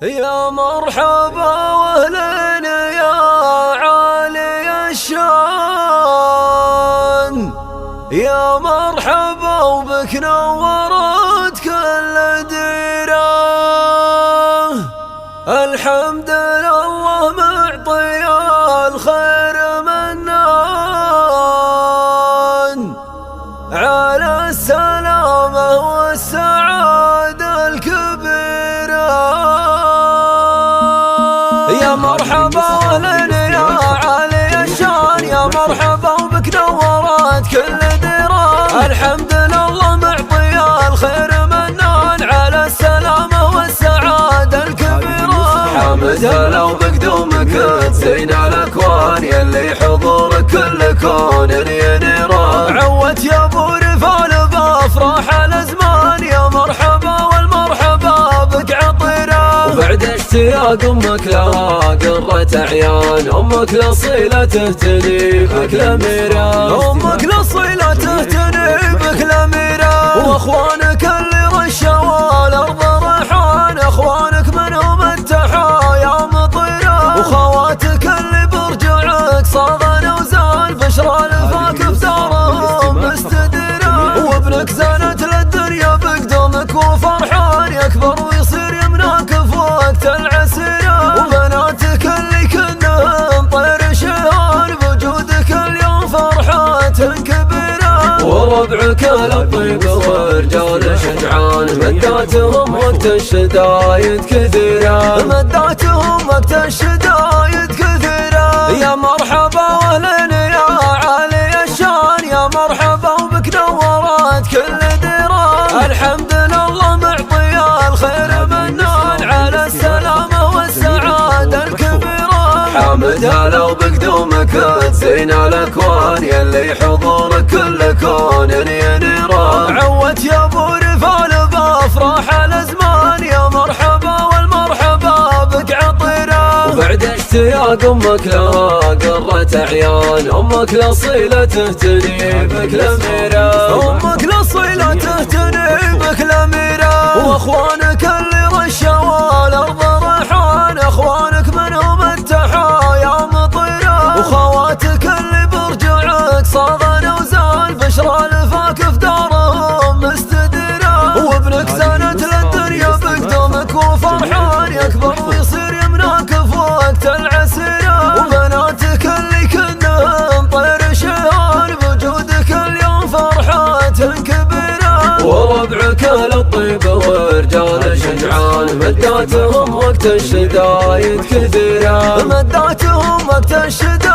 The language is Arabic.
يا مرحبا واهلا يا عالي الشان، يا مرحبا وبك نورت كل ديره. الحمد لله معطي الخير منان على السلامة والسعادة الكبيرة. يا مرحبا واهلا يا عالي الشان، يا مرحبا وبك نورت كل ديره. الحمد لله معطي الخير منان على السلامة والسعادة الكبيرة. حامد هلا وبقدومك تزين الاكوان، يلي حضورك كل كون ينيره. عوت يا ابو رفال بافراح الازمان، يا مرحبا والمرحبا بك عطيره. وبعد اشتياق امك لها قرة اعيان، امك الاصيلة تهتني بك الاميره. امك الاصيلة تهتني بك الاميره. واخوانك اللي رشوا الارض ريحان، اخوانك منهم التحايا مطيره. وخواتك اللي برجعك صاغن وزان، بشرى الفاك في دارهم مستديره. وابنك زانت للدنيا بقدومك وفرحان، يكبر ويصير يمناك في وقت العسيره. وبناتك اللي كنهم طير شهان، بوجودك اليوم فرحات كبيره. وربعك الطيب ورجال شجعان، مداتهم وقت الشدايد كثيره. مداتهم وقت الشدايد كثيره. يا مرحبا واهلا يا عالي الشان، يا مرحبا وبك نورت كل ديره. الحمد لله معطي الخير منان على السلامة والسعادة الكبيرة. حامد هلا وبقدومك تزين الاكوان، يلي حضورك كل كون ينيره. عوت يا ابو رفال بافراح الازمان، يا مرحبا والمرحبا بك عطيره. وبعد اشتياق امك لها قرة اعيان، امك الاصيلة تهتني بك الاميره. امك الاصيلة تهتني بك الاميره. واخوانك اللي رشوا الارض ريحان، اخوانك منهم التحايا مطيره. وخواتك اللي برجعك صاغن وزان، بشرى الفاك في دارهم مستديره. وابنك زانت للدنيا بقدومك وفرحان، يكبر ويصير يمناك في وقت العسيره. وبناتك اللي كنهم طير شهان، بوجودك اليوم فرحات كبيره. وربعك الطيب ورجال شجعان، مداتهم وقت الشدايد كثيره. مداتهم وقت الشدايد